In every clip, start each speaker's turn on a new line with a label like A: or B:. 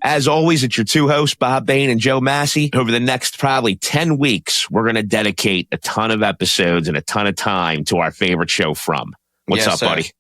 A: As always, it's your two hosts, Bob Bain and Joe Massey. Over the next probably 10 weeks, we're going to dedicate a ton of episodes and a ton of time to our favorite show, From. What's up,
B: sir.
A: buddy?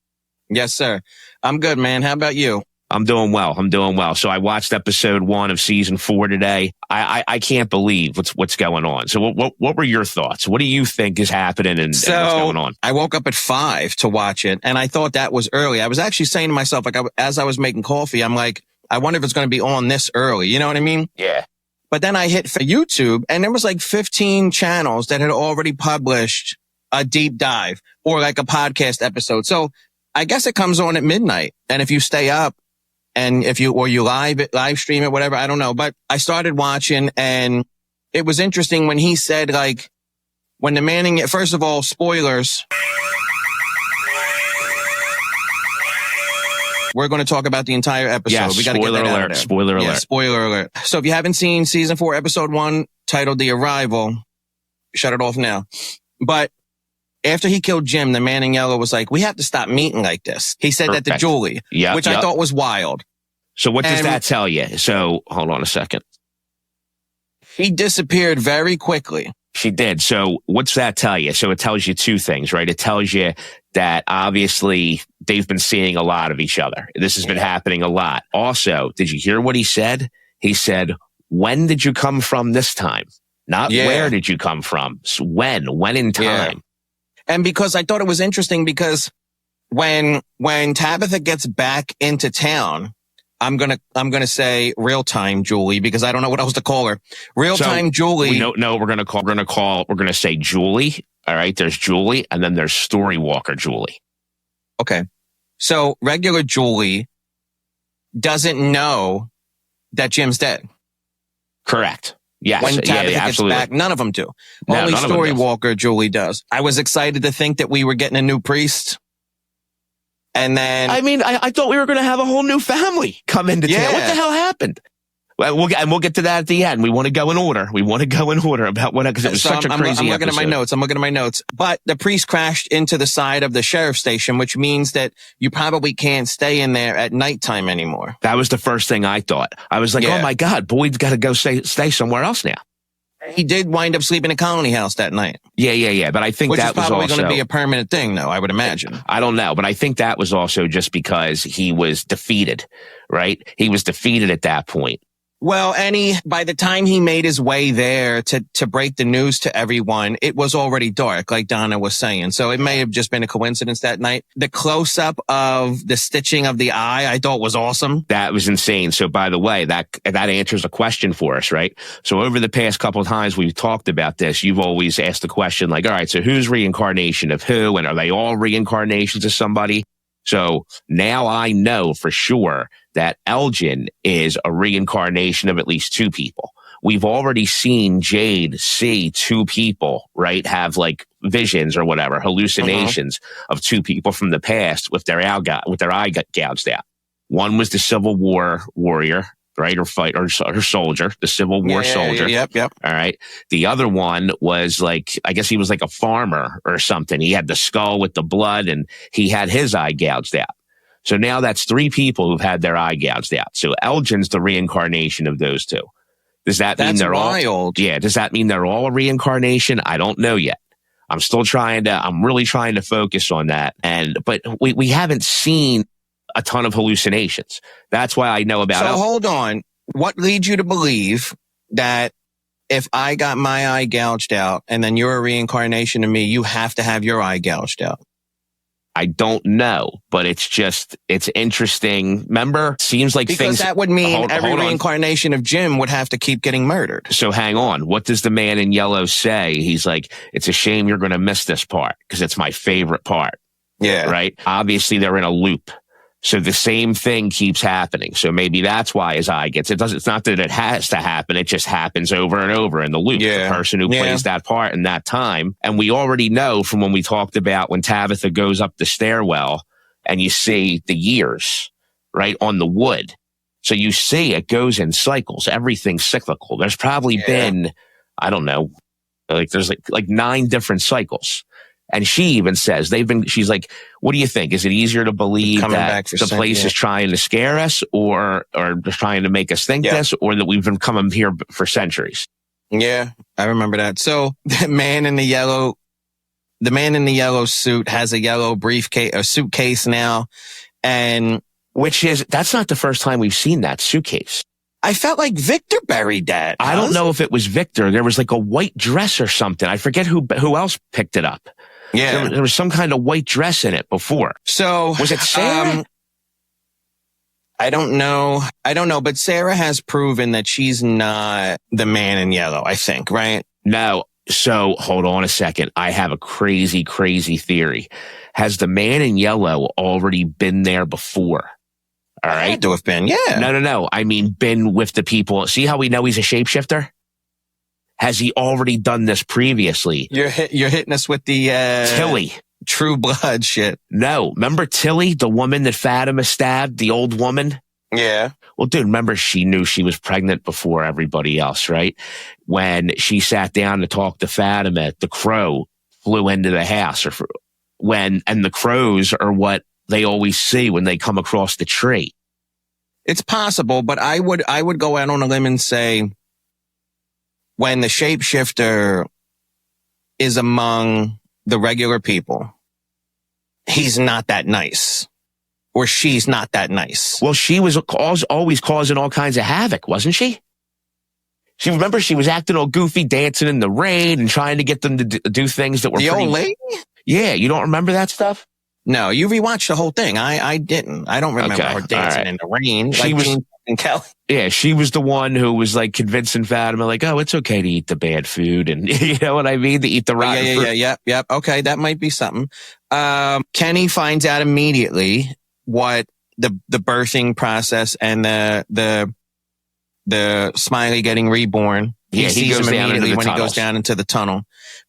B: Yes, sir. I'm good, man. How about you?
A: I'm doing well. So I watched episode 1 of season 4 today. I can't believe what's going on. So what were your thoughts? What do you think is happening and what's going on?
B: I woke up at 5 to watch it, and I thought that was early. I was actually saying to myself, as I was making coffee, I'm like, I wonder if it's going to be on this early. You know what I mean?
A: Yeah.
B: But then I hit for YouTube, and there was like 15 channels that had already published a deep dive or like a podcast episode. So I guess it comes on at midnight, and if you stay up, and if you live stream it, whatever, I don't know. But I started watching, and it was interesting when he said, like, when the Manning, first of all, spoilers. We're going to talk about the entire episode.
A: Yes,
B: we got to get that out of there.
A: Spoiler alert.
B: Spoiler alert. So if you haven't seen season 4, episode 1, titled The Arrival, shut it off now. But after he killed Jim, the man in yellow was like, we have to stop meeting like this. He said that to Julie, which I thought was wild.
A: So what does that tell you? So hold on a second.
B: She disappeared very quickly.
A: She did. So what's that tell you? So it tells you two things, right? It tells you that obviously they've been seeing a lot of each other. This has been happening a lot. Also, did you hear what he said? He said, when did you come from this time? Not where did you come from? So when in time?
B: Yeah. And because I thought it was interesting because when Tabitha gets back into town, I'm gonna say real time Julie because I don't know what else to call her. Real time Julie.
A: We're gonna say Julie. All right, there's Julie, and then there's Storywalker Julie.
B: Okay, so regular Julie doesn't know that Jim's dead.
A: Correct. Yes.
B: When Tabitha gets back, none of them do. Only Storywalker Julie does. I was excited to think that we were getting a new priest. And then,
A: I mean, I thought we were going to have a whole new family come into town. What the hell happened? Well, we'll get to that at the end. We want to go in order. About what, because it was such a crazy
B: I'm looking at my notes. But the priest crashed into the side of the sheriff's station, which means that you probably can't stay in there at nighttime anymore.
A: That was the first thing I thought. I was like, oh my God, Boyd's got to go stay somewhere else now.
B: He did wind up sleeping in a colony house that night.
A: Yeah. But I think that was
B: probably going to be a permanent thing, though, I would imagine.
A: I don't know, but I think that was also just because he was defeated, right? He was defeated at that point.
B: Well, by the time he made his way there to break the news to everyone, it was already dark, like Donna was saying. So it may have just been a coincidence that night. The close-up of the stitching of the eye, I thought was awesome.
A: That was insane. So by the way, that answers a question for us, right? So over the past couple of times we've talked about this, you've always asked the question like, all right, so who's reincarnation of who? And are they all reincarnations of somebody? So now I know for sure that Elgin is a reincarnation of at least 2 people. We've already seen Jade see 2 people, right? Have like visions or whatever, hallucinations of 2 people from the past with their eye gouged out. One was the Civil War warrior, right? Or soldier, the Civil War soldier.
B: Yep.
A: All right. The other one was like, I guess he was like a farmer or something. He had the skull with the blood and he had his eye gouged out. So now that's 3 people who've had their eye gouged out. So Elgin's the reincarnation of those 2. Does that mean they're all? Yeah. Does that mean they're all a reincarnation? I don't know yet. I'm really trying to focus on that. But we haven't seen a ton of hallucinations. That's why I know about it.
B: So hold on. What leads you to believe that if I got my eye gouged out and then you're a reincarnation of me, you have to have your eye gouged out?
A: I don't know, but it's interesting. Remember, seems like
B: because that would mean every reincarnation of Jim would have to keep getting murdered.
A: So hang on. What does the man in yellow say? He's like, it's a shame you're going to miss this part because it's my favorite part.
B: Yeah.
A: Right. Obviously they're in a loop. So the same thing keeps happening. So maybe that's why his eye gets it. It's not that it has to happen. It just happens over and over in the loop. The person who plays that part in that time. And we already know from when we talked about when Tabitha goes up the stairwell and you see the years, right, on the wood. So you see it goes in cycles. Everything's cyclical. There's probably been, I don't know, there's like 9 different cycles. And she even says she's like, what do you think? Is it easier to believe that the place is trying to scare us or trying to make us think this, or that we've been coming here for centuries?
B: Yeah, I remember that. So the man in the yellow suit has a yellow briefcase, a suitcase now. And
A: that's not the first time we've seen that suitcase.
B: I felt like Victor buried that.
A: I don't know if it was Victor. There was like a white dress or something. I forget who else picked it up.
B: Yeah.
A: There was some kind of white dress in it before.
B: So
A: was it Sarah?
B: I don't know, but Sarah has proven that she's not the man in yellow, I think, right?
A: No. So hold on a second. I have a crazy, crazy theory. Has the man in yellow already been there before? All right.
B: Had to have been, yeah.
A: No. I mean, been with the people. See how we know he's a shapeshifter? Has he already done this previously?
B: You're hitting us with the
A: Tilly.
B: True Blood shit.
A: No. Remember Tilly, the woman that Fatima stabbed, the old woman?
B: Yeah.
A: Well, dude, remember she knew she was pregnant before everybody else, right? When she sat down to talk to Fatima, the crow flew into the house, and the crows are what they always see when they come across the tree.
B: It's possible, but I would go out on a limb and say when the shapeshifter is among the regular people, he's not that nice. Or she's not that nice.
A: Well, she was always causing all kinds of havoc, wasn't she? Remember she was acting all goofy, dancing in the rain and trying to get them to do things that were
B: the old lady?
A: Yeah, you don't remember that stuff?
B: No, you rewatched the whole thing. I didn't. I don't remember her dancing in the rain.
A: She was
B: and Kelly.
A: Yeah, she was the one who was like convincing Fatima, like, oh, it's okay to eat the bad food, and you know what I mean, to eat the rotten fruit.
B: Yeah. Okay, that might be something. Kenny finds out immediately what the birthing process and the Smiley getting reborn. He sees him immediately when he goes down into the tunnel.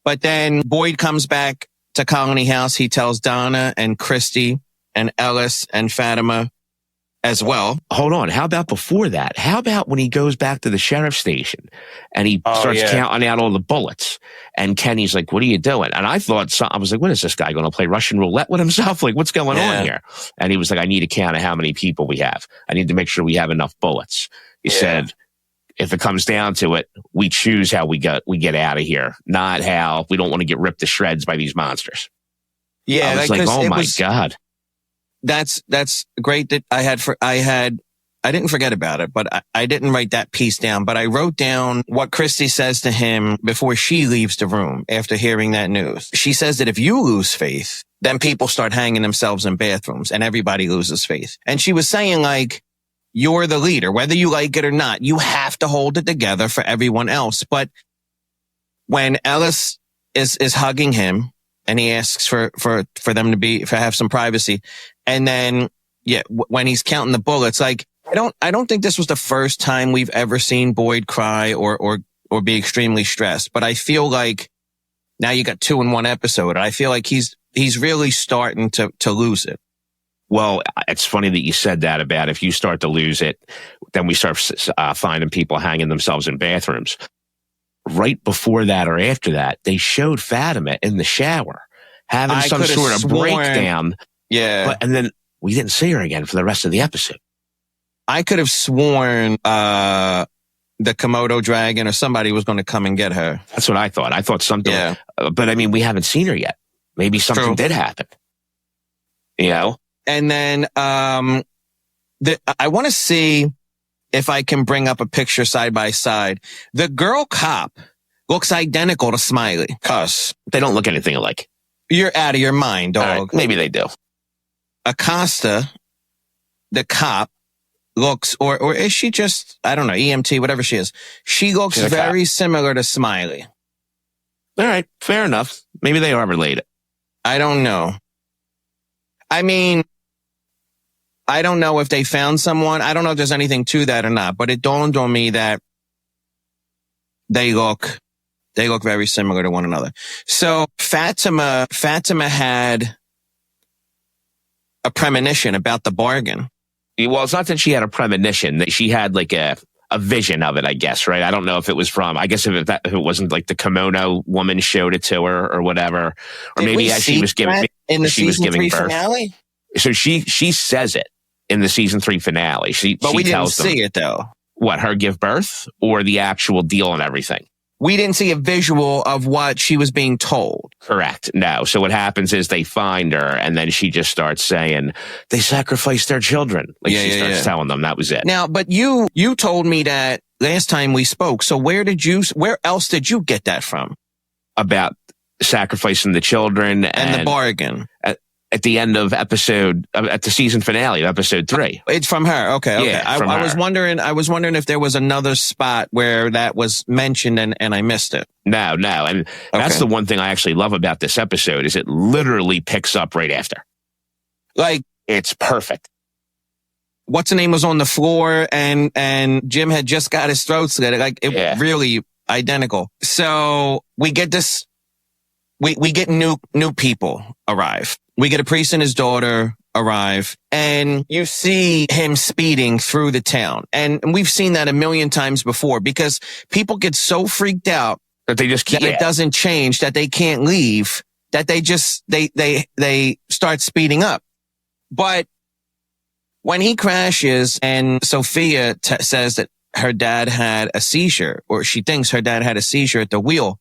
B: But then Boyd comes back to Colony House. He tells Donna and Christy and Ellis and Fatima as well.
A: Hold on. How about before that? How about when he goes back to the sheriff's station and he starts counting out all the bullets, and Kenny's like, what are you doing? And I was like, what is this guy going to play Russian roulette with himself? Like, what's going on here? And he was like, I need a count of how many people we have. I need to make sure we have enough bullets. He said, if it comes down to it, we choose how we get out of here, not how we don't want to get ripped to shreds by these monsters.
B: Yeah.
A: I was like, oh my God.
B: That's great that I didn't forget about it, but I didn't write that piece down, but I wrote down what Christy says to him before she leaves the room after hearing that news. She says that if you lose faith, then people start hanging themselves in bathrooms and everybody loses faith. And she was saying, like, you're the leader, whether you like it or not, you have to hold it together for everyone else. But when Ellis is hugging him and he asks for them to have some privacy, and then, when he's counting the bullets, like, I don't think this was the first time we've ever seen Boyd cry or be extremely stressed, but I feel like now you got 2 in 1 episode. I feel like he's really starting to lose it.
A: Well, it's funny that you said that about if you start to lose it, then we start finding people hanging themselves in bathrooms. Right before that or after that, they showed Fatima in the shower having some sort of breakdown.
B: Yeah.
A: And then we didn't see her again for the rest of the episode.
B: I could have sworn the Komodo dragon or somebody was going to come and get her.
A: That's what I thought. I thought something. Yeah. But I mean, we haven't seen her yet. Maybe something did happen. You know?
B: And then I want to see if I can bring up a picture side by side. The girl cop looks identical to Smiley.
A: Cuz they don't look anything alike.
B: You're out of your mind, dog.
A: Right, maybe they do.
B: Acosta, the cop, looks, or is she just, I don't know, EMT, whatever she is. She looks very similar to Smiley.
A: All right, fair enough. Maybe they are related.
B: I don't know. I mean, I don't know if they found someone. I don't know if there's anything to that or not, but it dawned on me that they look very similar to one another. So Fatima had a premonition about the bargain.
A: Well, it's not that she had a premonition. That she had like a a vision of it, I guess, right? I don't know if it was from, I guess if it wasn't like the kimono woman showed it to her or whatever, or maybe as she was giving birth.
B: Finale?
A: So she says it in the season 3 finale.
B: But we didn't
A: tells them,
B: see it though.
A: What, her give birth or the actual deal and everything?
B: We didn't see a visual of what she was being told.
A: Correct. No. So what happens is they find her and then she just starts saying they sacrificed their children. Like she starts telling them that was it.
B: Now, but you told me that last time we spoke. So where else did you get that from?
A: About sacrificing the children
B: and the bargain.
A: At the end of at the season finale of episode 3.
B: It's from her. Okay.
A: Yeah,
B: I was wondering if there was another spot where that was mentioned and I missed it.
A: No. And that's the one thing I actually love about this episode is it literally picks up right after.
B: Like,
A: it's perfect.
B: What's the name was on the floor and Jim had just got his throat slit. Like, it really identical. So we get this, we get new people arrive. We get a priest and his daughter arrive, and you see him speeding through the town. And we've seen that a million times before because people get so freaked out
A: that they just
B: it doesn't change, that they can't leave, that they just, they start speeding up. But when he crashes and Sophia says that her dad had a seizure, or she thinks her dad had a seizure at the wheel,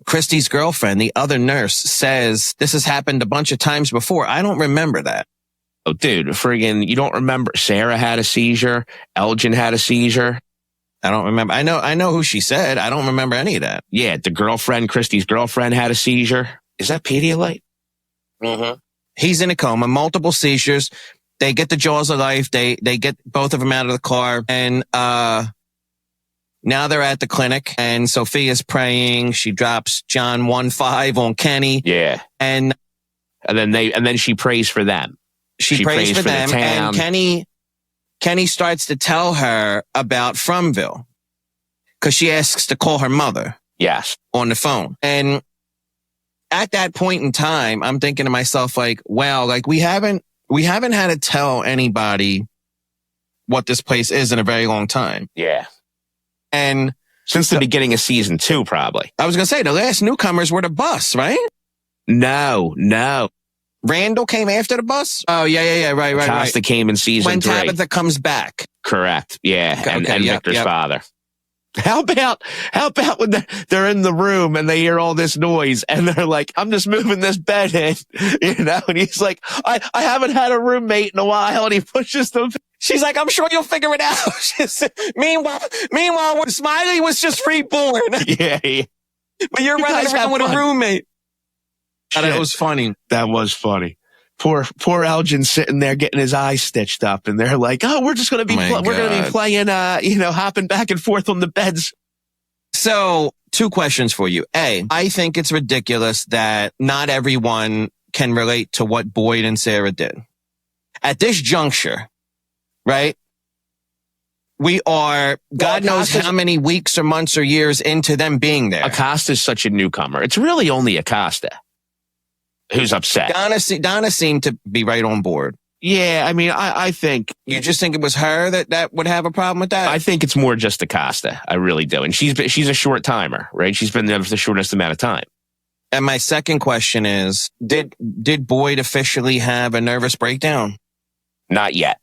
B: Christy's girlfriend, the other nurse, says this has happened a bunch of times before. I don't remember that.
A: Oh, dude, friggin', you don't remember Sarah had a seizure? Elgin had a seizure?
B: I don't remember. I know who she said. I don't remember any of that.
A: Yeah, Christy's girlfriend had a seizure. Is that Pedialyte?
B: Mm-hmm. He's in a coma, multiple seizures. They get the jaws of life. They get both of them out of the car, and now they're at the clinic, and Sophia's praying. She drops John 1:5 on Kenny.
A: Yeah.
B: And
A: then she prays for them.
B: She prays for them, and Kenny starts to tell her about Fromville because she asks to call her mother.
A: Yes.
B: On the phone. And at that point in time, I'm thinking to myself, like, wow, like we haven't had to tell anybody what this place is in a very long time.
A: Yeah.
B: And
A: since the beginning of season 2, probably.
B: I was going to say the last newcomers were the bus, right?
A: No.
B: Randall came after the bus? Oh, yeah. Right.
A: Acosta came in season 3.
B: When Tabitha comes back.
A: Correct. Yeah. And Victor's father. How about when they're in the room and they hear all this noise and they're like, I'm just moving this bed in, and he's like, I haven't had a roommate in a while, and he pushes them. She's like, I'm sure you'll figure it out. Meanwhile, when Smiley was just reborn. Yeah.
B: But you're running around with a roommate. That was funny.
A: That was funny. Poor Elgin sitting there getting his eyes stitched up, and they're like, "Oh, we're just going to be playing, hopping back and forth on the beds."
B: So, 2 questions for you. A, I think it's ridiculous that not everyone can relate to what Boyd and Sarah did at this juncture, right? We are, God knows how many weeks or months or years into them being there.
A: Acosta's such a newcomer. It's really only Acosta who's upset.
B: Donna seemed to be right on board.
A: Yeah, I mean, I think...
B: You just think it was her that would have a problem with that?
A: I think it's more just Acosta. I really do. And she's a short timer, right? She's been there for the shortest amount of time.
B: And my second question is, did Boyd officially have a nervous breakdown?
A: Not yet.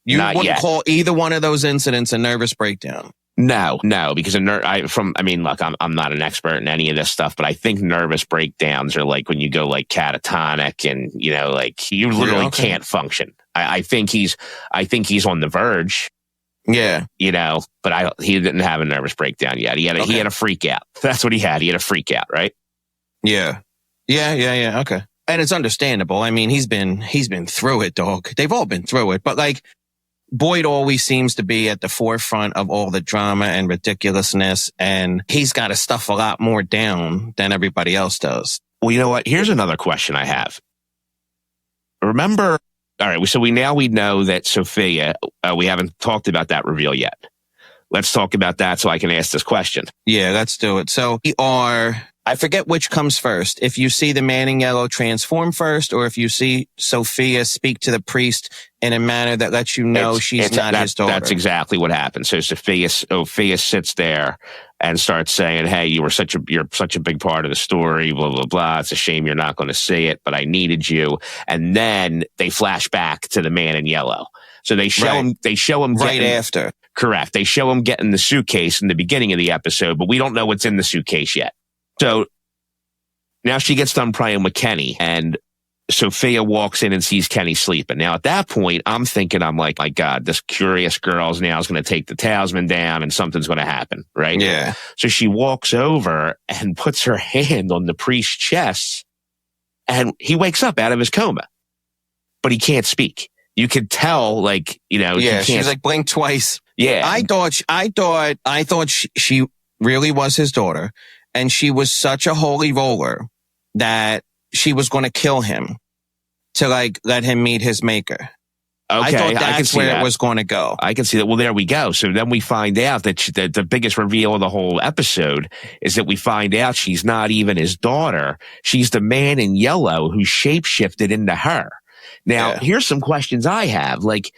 B: You wouldn't call either one of those incidents a nervous breakdown?
A: No, because look, I'm not an expert in any of this stuff, but I think nervous breakdowns are like when you go like catatonic and, like you literally can't function. I think he's on the verge.
B: Yeah.
A: But he didn't have a nervous breakdown yet. He had a freak out. That's what he had. He had a freak out, right?
B: Yeah. Yeah. Okay. And it's understandable. I mean, he's been through it, dog. They've all been through it, but like, Boyd always seems to be at the forefront of all the drama and ridiculousness, and he's got to stuff a lot more down than everybody else does.
A: Well, you know what? Here's another question I have. Remember, all right, so we know that Sophia, we haven't talked about that reveal yet. Let's talk about that so I can ask this question.
B: Yeah, let's do it. So we are I forget which comes first. If you see the man in yellow transform first, or if you see Sophia speak to the priest in a manner that lets you know she's not his daughter.
A: That's exactly what happened. So Sophia sits there and starts saying, "Hey, you're such a big part of the story, blah, blah, blah. It's a shame you're not going to see it, but I needed you." And then they flash back to the man in yellow. So they show him
B: right after.
A: Correct. They show him getting the suitcase in the beginning of the episode, but we don't know what's in the suitcase yet. So now she gets done praying with Kenny, and Sophia walks in and sees Kenny sleeping. Now, at that point, I'm thinking, I'm like, my God, this curious girl's now is going to take the talisman down and something's going to happen, right?
B: Yeah.
A: So she walks over and puts her hand on the priest's chest, and he wakes up out of his coma, but he can't speak. You could tell, like, you know,
B: yeah, she's like, blink twice.
A: Yeah.
B: I thought she really was his daughter. And she was such a holy roller that she was going to kill him to like let him meet his maker.
A: Okay,
B: I thought that's where it was going to go.
A: I can see that. Well, there we go. So then we find out that the biggest reveal of the whole episode is that we find out she's not even his daughter. She's the man in yellow who shapeshifted into her. Now, here's some questions I have. Like,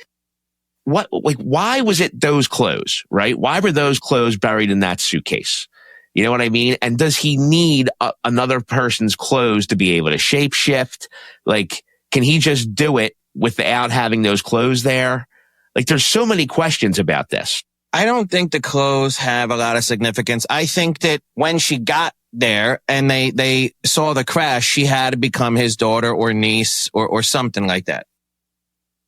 A: why was it those clothes, right? Why were those clothes buried in that suitcase? You know what I mean? And does he need another person's clothes to be able to shapeshift? Like, can he just do it without having those clothes there? Like, there's so many questions about this.
B: I don't think the clothes have a lot of significance. I think that when she got there and they saw the crash, she had to become his daughter or niece or something like that.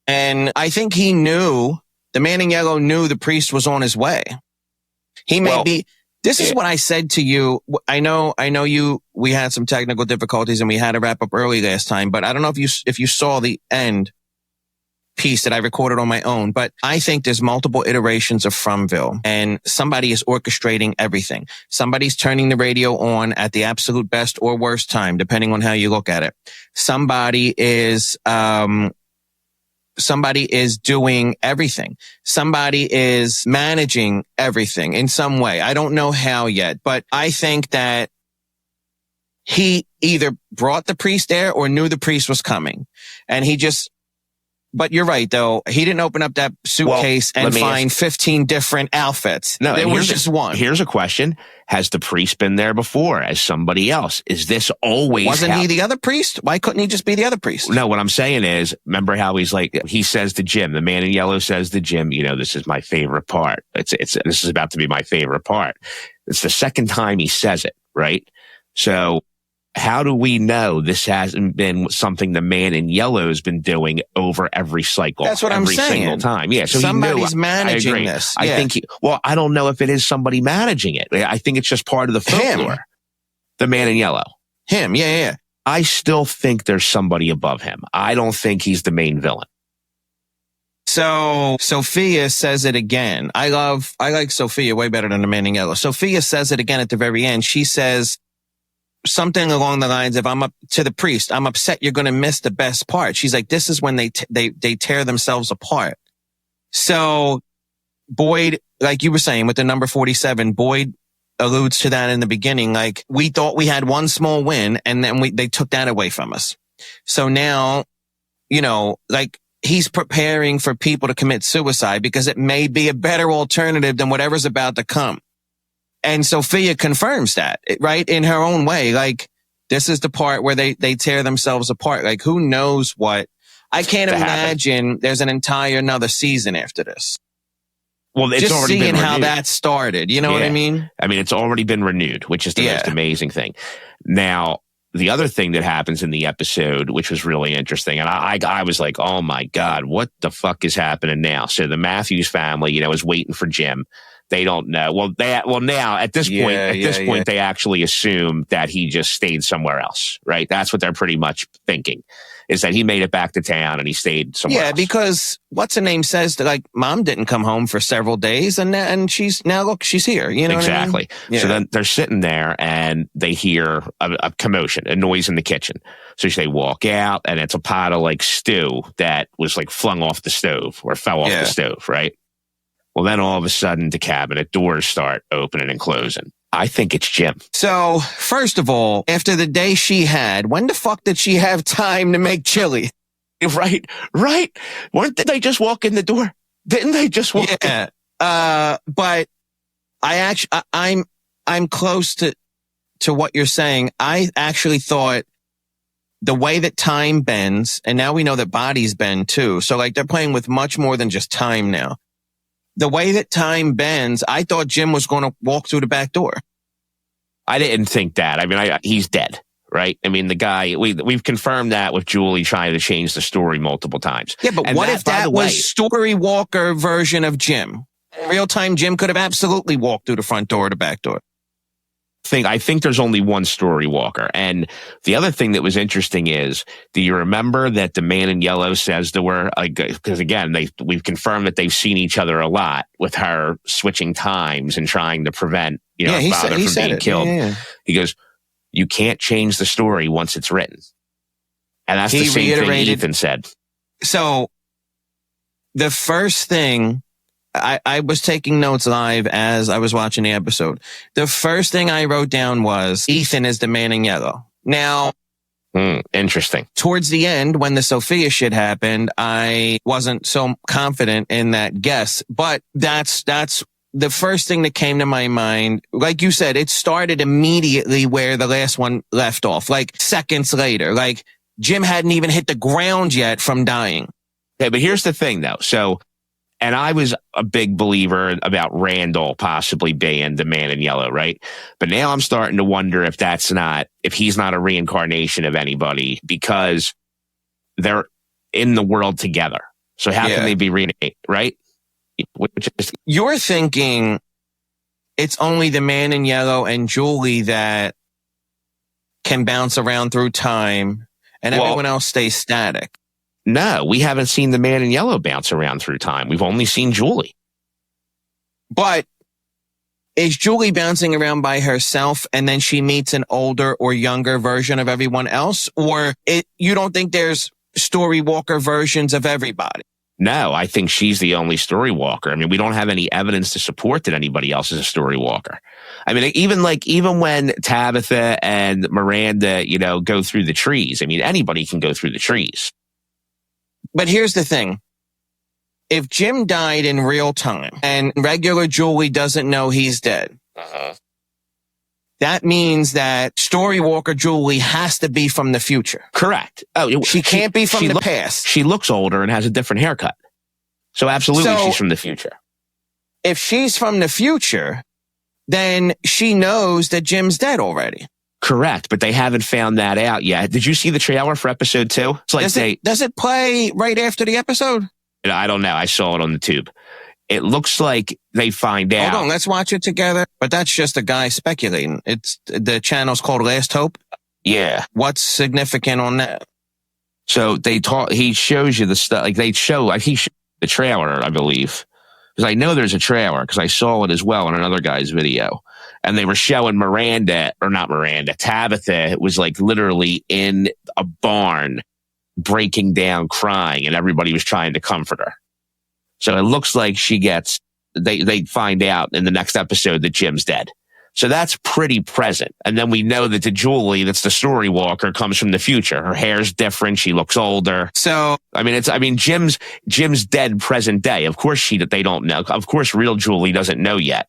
B: And I think he knew, the man in yellow knew the priest was on his way. He may be... This is what I said to you. I know we had some technical difficulties and we had to wrap up early last time, but I don't know if you saw the end piece that I recorded on my own, but I think there's multiple iterations of Fromville and somebody is orchestrating everything. Somebody's turning the radio on at the absolute best or worst time, depending on how you look at it. Somebody is doing everything. Somebody is managing everything in some way. I don't know how yet, but I think that he either brought the priest there or knew the priest was coming. And but you're right, though. He didn't open up that suitcase and find 15 different outfits.
A: No,
B: there was just one.
A: Here's a question. Has the priest been there before as somebody else? Is this always...
B: Wasn't he the other priest? Why couldn't he just be the other priest?
A: No, what I'm saying is, remember how he says to Jim, the man in yellow says to Jim, you know, this is my favorite part. This is about to be my favorite part. It's the second time he says it, right? So how do we know this hasn't been something the man in yellow has been doing over every cycle?
B: That's what I'm saying.
A: Every single time. Yeah. So
B: somebody's managing this.
A: I think I don't know if it is somebody managing it. I think it's just part of the folklore. The man in yellow.
B: Him. Yeah.
A: I still think there's somebody above him. I don't think he's the main villain.
B: So Sophia says it again. I like Sophia way better than the man in yellow. Sophia says it again at the very end. She says something along the lines of, I'm up to the priest. I'm upset you're going to miss the best part. She's like, this is when they tear themselves apart. So Boyd, like you were saying with the number 47, Boyd alludes to that in the beginning. Like, we thought we had one small win and then they took that away from us. So now, you know, like, he's preparing for people to commit suicide because it may be a better alternative than whatever's about to come. And Sophia confirms that, right? In her own way. Like, this is the part where they tear themselves apart. Like, who knows what? I can't imagine there's an entire another season after this.
A: Well, it's
B: just
A: already
B: seeing
A: been renewed.
B: how that started. You know what I mean?
A: I mean, it's already been renewed, which is the most amazing thing. Now, the other thing that happens in the episode, which was really interesting, and I was like, oh my God, what the fuck is happening now? So the Matthews family, you know, is waiting for Jim. They don't know. Well, now at this point, they actually assume that he just stayed somewhere else, right? That's what they're pretty much thinking, is that he made it back to town and he stayed somewhere else.
B: Yeah, because what's her name says that, like, mom didn't come home for several days and she's here. You know
A: exactly.
B: What I mean? Yeah.
A: So then they're sitting there and they hear a commotion, a noise in the kitchen. So they walk out and it's a pot of like stew that was like flung off the stove or fell off the stove, right? Well, then all of a sudden the cabinet doors start opening and closing. I think it's Jim.
B: So, first of all, after the day she had, when the fuck did she have time to make chili?
A: Right. Didn't they just walk in the door? Didn't they just walk in?
B: But I'm close to what you're saying. I actually thought the way that time bends, and now we know that bodies bend too. So like they're playing with much more than just time now. The way that time bends, I thought Jim was going to walk through the back door.
A: I didn't think that. I mean, he's dead, right? I mean, the guy, we've confirmed that with Julie trying to change the story multiple times.
B: Yeah, but what if that was Storywalker version of Jim? Real time Jim could have absolutely walked through the front door or the back door.
A: I think there's only one Storywalker. And the other thing that was interesting is, do you remember that the man in yellow says to her, because again, we've confirmed that they've seen each other a lot with her switching times and trying to prevent, her father from being killed. Yeah. He goes, you can't change the story once it's written. And that's the same thing Ethan said. So
B: the first thing, I was taking notes live as I was watching the episode. The first thing I wrote down was Ethan is the man in yellow. Now,
A: interesting.
B: Towards the end, when the Sophia shit happened, I wasn't so confident in that guess, but that's the first thing that came to my mind. Like you said, it started immediately where the last one left off, like seconds later. Like Jim hadn't even hit the ground yet from dying.
A: Okay, but here's the thing though. So, and I was a big believer about Randall possibly being the man in yellow, right? But now I'm starting to wonder if he's not a reincarnation of anybody, because they're in the world together. So how can they be reincarnated, right?
B: You're thinking it's only the man in yellow and Julie that can bounce around through time and everyone else stays static.
A: No, we haven't seen the man in yellow bounce around through time. We've only seen Julie.
B: But is Julie bouncing around by herself and then she meets an older or younger version of everyone else? Or you don't think there's Storywalker versions of everybody?
A: No, I think she's the only Storywalker. I mean, we don't have any evidence to support that anybody else is a Storywalker. I mean, even when Tabitha and Miranda, go through the trees, I mean, anybody can go through the trees.
B: But here's the thing. If Jim died in real time and regular Julie doesn't know he's dead, that means that Storywalker Julie has to be from the future.
A: Correct.
B: She can't be from the past.
A: She looks older and has a different haircut. So absolutely, she's from the future.
B: If she's from the future, then she knows that Jim's dead already.
A: Correct, but they haven't found that out yet. Did you see the trailer for episode 2? It's like
B: does it play right after the episode?
A: I don't know. I saw it on the tube. It looks like they find out.
B: Hold on, let's watch it together. But that's just a guy speculating. The channel's called Last Hope.
A: Yeah.
B: What's significant on that?
A: So he shows you the stuff. He showed the trailer, I believe. Because I know there's a trailer because I saw it as well in another guy's video. And they were showing Tabitha was literally in a barn breaking down crying, and everybody was trying to comfort her. So it looks like they find out in the next episode that Jim's dead. So that's pretty present. And then we know that the Julie, that's the Storywalker, comes from the future. Her hair's different. She looks older.
B: So,
A: Jim's dead present day. Of course they don't know. Of course, real Julie doesn't know yet.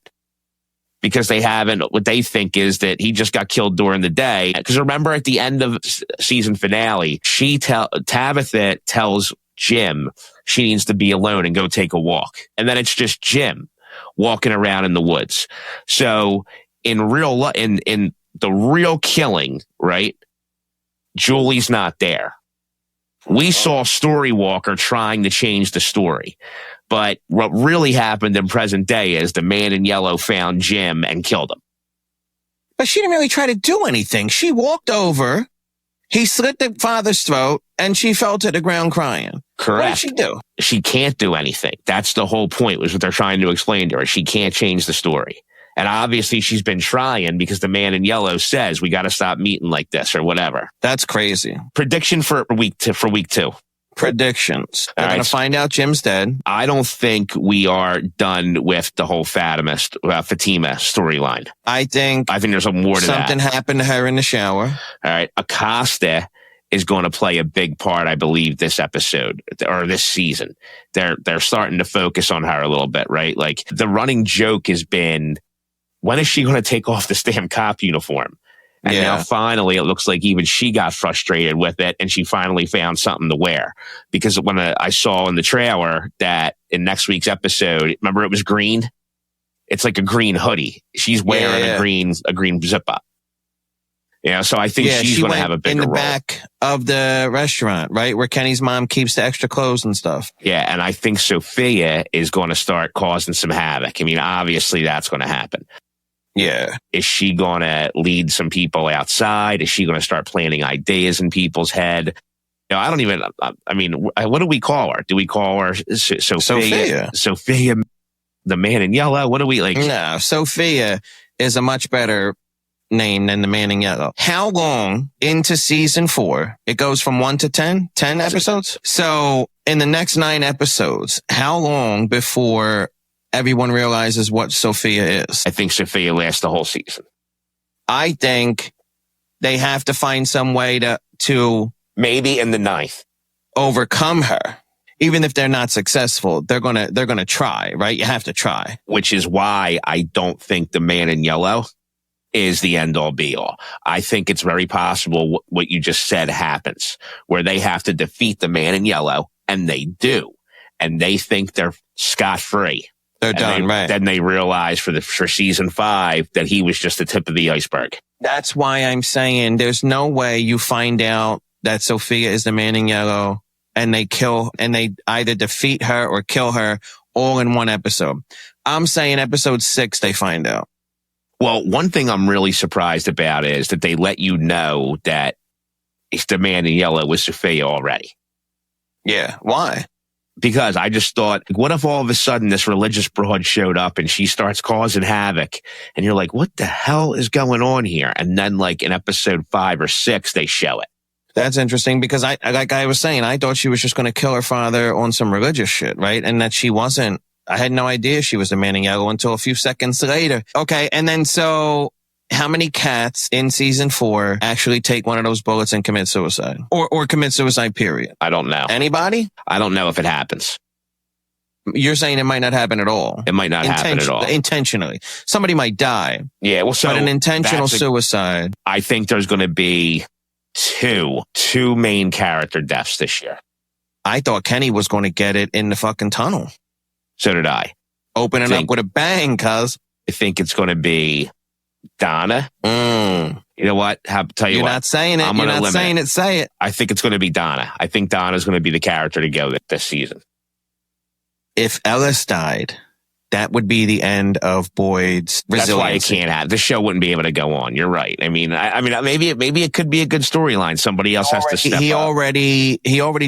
A: Because they haven't, what they think is that he just got killed during the day. Because remember at the end of season finale, Tabitha tells Jim she needs to be alone and go take a walk. And then it's just Jim walking around in the woods. So in the real killing, right? Julie's not there. We saw Storywalker trying to change the story. But what really happened in present day is the man in yellow found Jim and killed him.
B: But she didn't really try to do anything. She walked over, he slit the father's throat, and she fell to the ground crying.
A: Correct.
B: What did she do?
A: She can't do anything. That's the whole point, was what they're trying to explain to her. She can't change the story. And obviously she's been trying because the man in yellow says we got to stop meeting like this or whatever.
B: That's crazy.
A: Prediction for week 2.
B: Predictions. They're
A: All
B: going
A: right.
B: to find out Jim's dead.
A: I don't think we are done with the whole Fatima storyline.
B: I think
A: there's some more to
B: something
A: that.
B: happened to her in the shower.
A: All right. Acosta is going to play a big part, I believe, this episode or this season. They're starting to focus on her a little bit, right? Like the running joke has been, when is she going to take off the damn cop uniform? And now finally, it looks like even she got frustrated with it and she finally found something to wear. Because when I saw in the trailer that in next week's episode, remember it was green? It's like a green hoodie. She's wearing a green zip up. So I think she's going to have a bigger role.
B: In the back of the restaurant, right? Where Kenny's mom keeps the extra clothes and stuff.
A: Yeah, and I think Sophia is going to start causing some havoc. I mean, obviously that's going to happen.
B: Yeah.
A: Is she going to lead some people outside? Is she going to start planting ideas in people's head? I don't even, what do we call her? Do we call her Sophia? Sophia, the man in yellow? What do we like?
B: No, Sophia is a much better name than the man in yellow. How long into season 4? It goes from 1 to 10 episodes. So in the next 9 episodes, how long before everyone realizes what Sophia is?
A: I think Sophia lasts the whole season.
B: I think they have to find some way to
A: maybe in the 9th
B: overcome her. Even if they're not successful, they're gonna try, right? You have to try.
A: Which is why I don't think the man in yellow is the end all be all. I think it's very possible what you just said happens, where they have to defeat the man in yellow, and they do, and they think they're scot-free.
B: They're done, right?
A: Then they realize for season 5 that he was just the tip of the iceberg.
B: That's why I'm saying there's no way you find out that Sophia is the man in yellow and they either defeat her or kill her all in one episode. I'm saying episode 6 they find out.
A: Well, one thing I'm really surprised about is that they let you know that it's the man in yellow was Sophia already.
B: Yeah. Why?
A: Because I just thought, what if all of a sudden this religious broad showed up and she starts causing havoc and you're like, what the hell is going on here? And then like in episode 5 or 6, they show it.
B: That's interesting because like I was saying, I thought she was just going to kill her father on some religious shit, right? And that she wasn't. I had no idea she was the man in yellow until a few seconds later. Okay. And then so how many cats in season 4 actually take one of those bullets and commit suicide or commit suicide, period?
A: I don't know.
B: Anybody?
A: I don't know if it happens.
B: You're saying it might not happen at all.
A: It might not happen at all.
B: Intentionally. Somebody might die.
A: Yeah. Well,
B: but an intentional suicide.
A: I think there's going to be two main character deaths this year.
B: I thought Kenny was going to get it in the fucking tunnel.
A: So did I.
B: Opening up with a bang, cuz.
A: I think it's going to be Donna. You know what?
B: You're not saying it. You're not saying it. Say it.
A: I think it's going to be Donna. I think Donna's going to be the character to go this season.
B: If Ellis died, that would be the end of Boyd's resilience.
A: That's why it can't happen. The show wouldn't be able to go on. You're right. I mean, maybe it could be a good storyline. Somebody else has to step up. He
B: already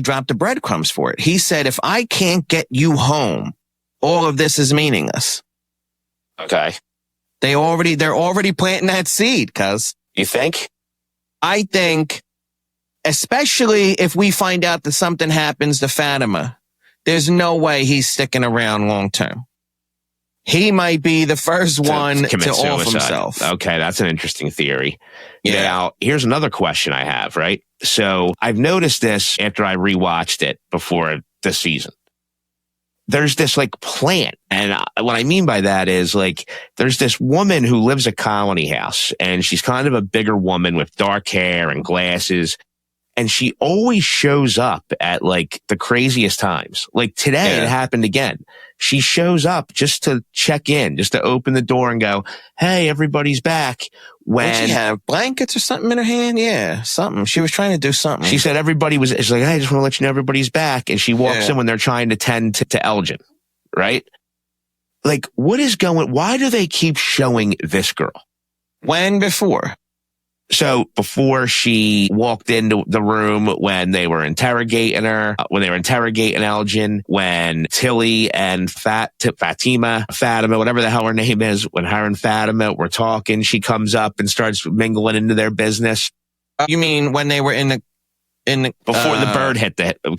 B: dropped the breadcrumbs for it. He said, if I can't get you home, all of this is meaningless.
A: Okay.
B: They're already planting that seed, cuz.
A: You think?
B: I think, especially if we find out that something happens to Fatima, there's no way he's sticking around long term. He might be the first one to off himself.
A: Okay, that's an interesting theory.
B: Yeah.
A: Now, here's another question I have, right? So I've noticed this after I rewatched it before this season. There's this like plant. And what I mean by that is like, there's this woman who lives at Colony House and she's kind of a bigger woman with dark hair and glasses. And she always shows up at like the craziest times. Like today it happened again. She shows up just to check in, just to open the door and go, hey, everybody's back.
B: Did she have blankets or something in her hand? Yeah, something. She was trying to do something.
A: She said she's like, hey, I just want to let you know everybody's back. And she walks in when they're trying to tend to Elgin, right? Like, why do they keep showing this girl?
B: When before?
A: So before she walked into the room when they were interrogating her, when they were interrogating Elgin, when Tilly and Fatima, whatever the hell her name is, when her and Fatima were talking, she comes up and starts mingling into their business.
B: You mean when they were in
A: before the bird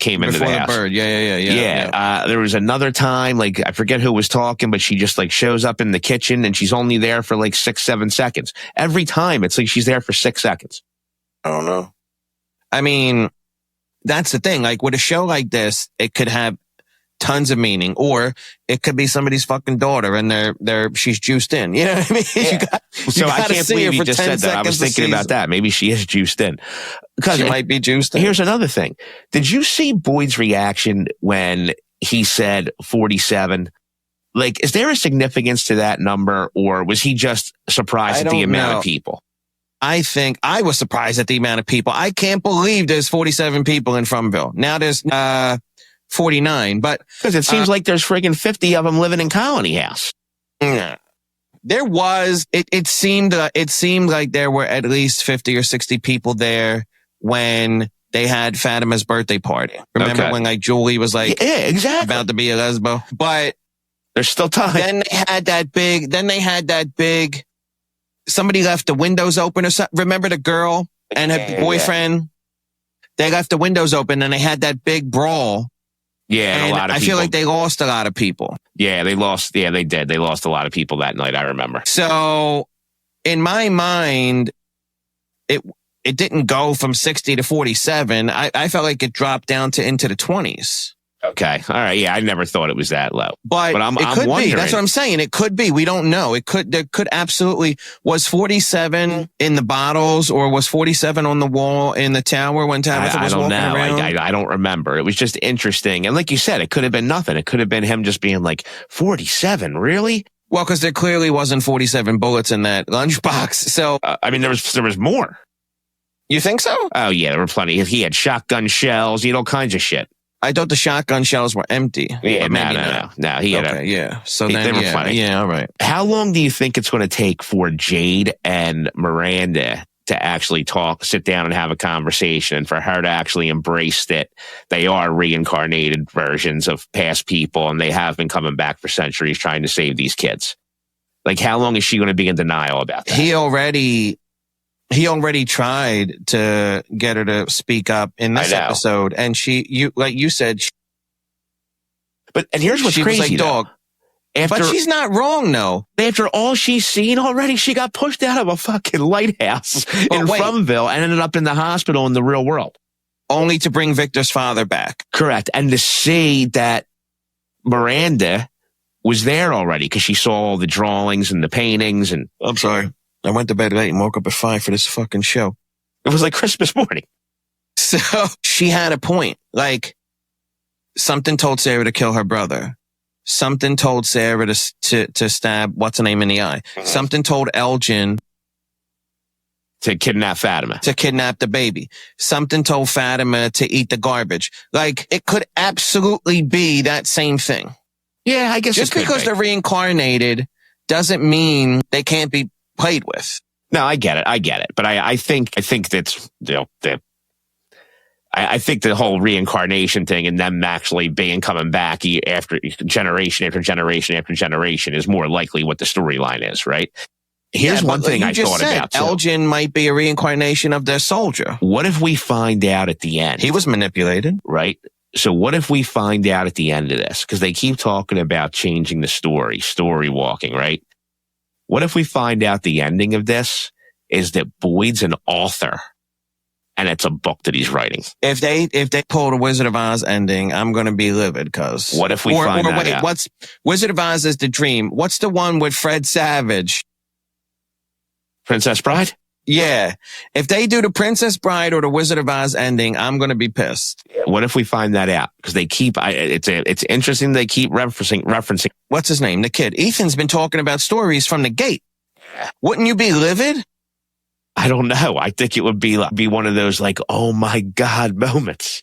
A: came into the house.
B: Before the bird, yeah.
A: There was another time, like, I forget who was talking, but she just like shows up in the kitchen and she's only there for like 6-7 seconds. Every time it's like she's there for 6 seconds.
B: I don't know. I mean, that's the thing. Like with a show like this, it could have tons of meaning, or it could be somebody's fucking daughter and she's juiced in. You know what I mean?
A: Yeah. I can't believe you just said that. I was thinking about that. Maybe she is juiced in.
B: Because she might be juiced in.
A: Here's another thing. Did you see Boyd's reaction when he said 47? Like, is there a significance to that number, or was he just surprised at the amount of people?
B: I think I was surprised at the amount of people. I can't believe there's 47 people in Fromville. Now there's 49, but
A: because it seems like there's friggin' 50 of them living in Colony House.
B: There was. It seemed like there were at least 50 or 60 people there when they had Fatima's birthday party. Remember when like Julie was like,
A: yeah, exactly,
B: about to be a lesbo? But
A: there's still time.
B: Then they had that big. Somebody left the windows open or something. Remember the girl and her boyfriend? Yeah. They left the windows open and they had that big brawl.
A: Yeah, and a lot of people.
B: I feel like they lost a lot of people.
A: Yeah, they lost. Yeah, they did. They lost a lot of people that night. I remember.
B: So, in my mind, it didn't go from 60 to 47. I felt like it dropped down into the 20s.
A: Okay. All right. Yeah, I never thought it was that low.
B: But
A: I'm
B: wondering. Be. That's what I'm saying. It could be. We don't know. There could absolutely, was 47 in the bottles, or was 47 on the wall in the tower when Tabitha was walking around?
A: I don't remember. It was just interesting. And like you said, it could have been nothing. It could have been him just being like, 47, really?
B: Well, because there clearly wasn't 47 bullets in that lunchbox. So,
A: I mean, there was more.
B: You think so?
A: Oh yeah, there were plenty. He had shotgun shells, he had all kinds of shit.
B: I thought the shotgun shells were empty.
A: Yeah, no. He had
B: yeah. So then, they were plenty. Yeah, all right.
A: How long do you think it's going to take for Jade and Miranda to actually sit down and have a conversation, and for her to actually embrace that they are reincarnated versions of past people and they have been coming back for centuries trying to save these kids? Like, how long is she going to be in denial about that? He already tried to get her to speak up in this episode, and like you said. And here's what's crazy,
B: was like, dog. But she's not wrong, though.
A: After all she's seen already, she got pushed out of a fucking lighthouse in Fromville and ended up in the hospital in the real world.
B: Only to bring Victor's father back.
A: Correct. And to see that Miranda was there already because she saw all the drawings and the paintings. And
B: I'm sorry. I went to bed late and woke up at 5 for this fucking show.
A: It was like Christmas morning.
B: So she had a point. Like, something told Sarah to kill her brother. Something told Sarah to stab what's her name in the eye. Mm-hmm. Something told Elgin
A: to kidnap Fatima.
B: To kidnap the baby. Something told Fatima to eat the garbage. Like, it could absolutely be that same thing.
A: Yeah, I guess
B: just because they're reincarnated doesn't mean they can't be played with.
A: No, I get it. But I think that's, I think the whole reincarnation thing and them actually coming back after generation after generation after generation is more likely what the storyline is, right? Here's one thing I thought about too.
B: Elgin might be a reincarnation of their soldier.
A: What if we find out at the end?
B: He was manipulated.
A: Right? So what if we find out at the end of this? Because they keep talking about changing the story walking, right? What if we find out the ending of this is that Boyd's an author and it's a book that he's writing?
B: If they pull the Wizard of Oz ending, I'm going to be livid because...
A: What if we find that out?
B: What's Wizard of Oz is the dream. What's the one with Fred Savage?
A: Princess Bride?
B: Yeah. If they do the Princess Bride or the Wizard of Oz ending, I'm going to be pissed.
A: What if we find that out? Because they keep, it's interesting they keep referencing.
B: What's his name? The kid. Ethan's been talking about stories from the gate. Wouldn't you be livid?
A: I don't know. I think it would be one of those like, oh my God moments.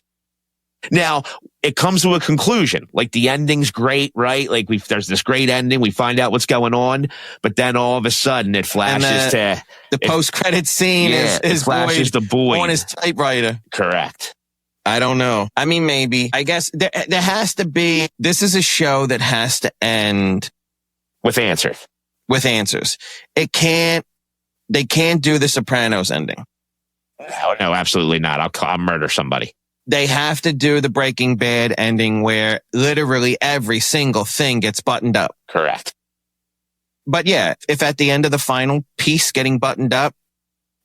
A: Now, it comes to a conclusion. Like, the ending's great, right? Like, there's this great ending. We find out what's going on, but then all of a sudden it flashes to
B: the post-credit scene. Is
A: flashes the Boyd
B: on his typewriter.
A: Correct.
B: I don't know. I mean, maybe. I guess there has to be. This is a show that has to end
A: with answers.
B: With answers. They can't do the Sopranos ending.
A: No, absolutely not. I'll murder somebody.
B: They have to do the Breaking Bad ending where literally every single thing gets buttoned up.
A: Correct.
B: But yeah, if at the end of the final piece getting buttoned up,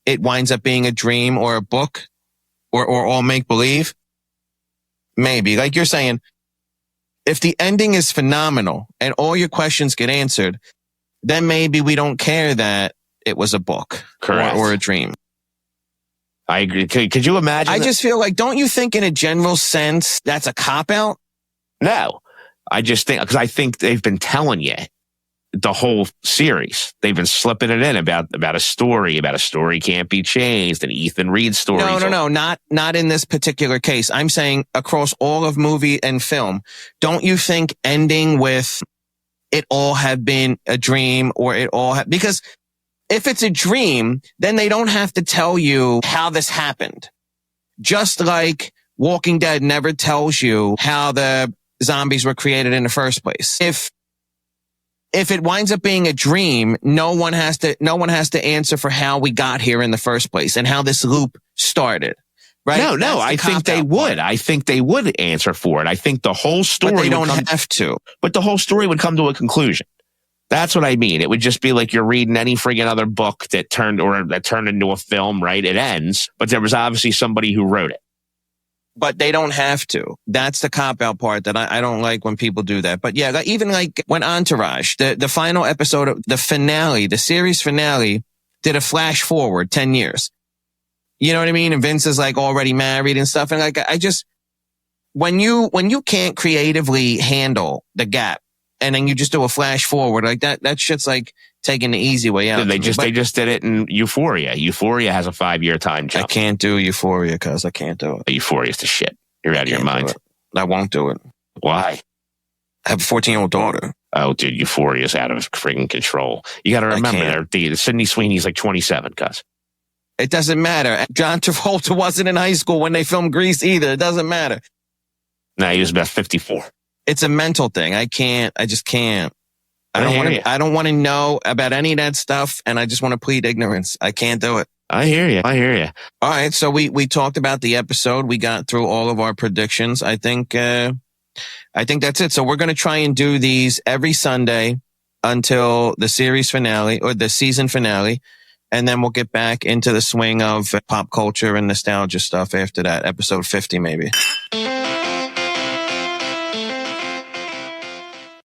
B: it winds up being a dream or a book or all make believe, maybe. Like you're saying, if the ending is phenomenal and all your questions get answered, then maybe we don't care that it was a book.
A: Correct.
B: Or a dream.
A: I agree. Could you imagine?
B: I just feel like, don't you think in a general sense that's a cop-out?
A: No. I just think, because I think they've been telling you the whole series. They've been slipping it in about a story can't be changed, and Ethan Reed stories.
B: No, not in this particular case. I'm saying across all of movie and film. Don't you think ending with it all have been a dream or it all have, because if it's a dream, then they don't have to tell you how this happened. Just like Walking Dead never tells you how the zombies were created in the first place. If it winds up being a dream, no one has to answer for how we got here in the first place and how this loop started. Right?
A: No, I think they would. I think they would answer for it. I think the whole story.
B: But they don't have to.
A: But the whole story would come to a conclusion. That's what I mean. It would just be like you're reading any friggin' other book that turned into a film, right? It ends, but there was obviously somebody who wrote it.
B: But they don't have to. That's the cop-out part that I don't like when people do that. But yeah, even like when Entourage, the final episode of the finale, the series finale, did a flash forward 10 years. You know what I mean? And Vince is like already married and stuff. And like, I just, when you can't creatively handle the gap, and then you just do a flash forward like that shit's like taking the easy way out.
A: They just did it in Euphoria. Euphoria has a 5-year time jump.
B: I can't do Euphoria because I can't do it.
A: Euphoria's the shit. You're out of your mind.
B: I won't do it.
A: Why?
B: I have a 14-year-old daughter.
A: Oh, dude, Euphoria's out of freaking control. You got to remember, Sydney Sweeney's like 27, cuz.
B: It doesn't matter. John Travolta wasn't in high school when they filmed Grease either. It doesn't matter.
A: No, he was about 54.
B: It's a mental thing. I just can't. I don't want to know about any of that stuff, and I just want to plead ignorance. I can't do it.
A: I hear you.
B: All right. So we talked about the episode. We got through all of our predictions. I think that's it. So we're going to try and do these every Sunday until the series finale or the season finale. And then we'll get back into the swing of pop culture and nostalgia stuff after that. Episode 50, maybe.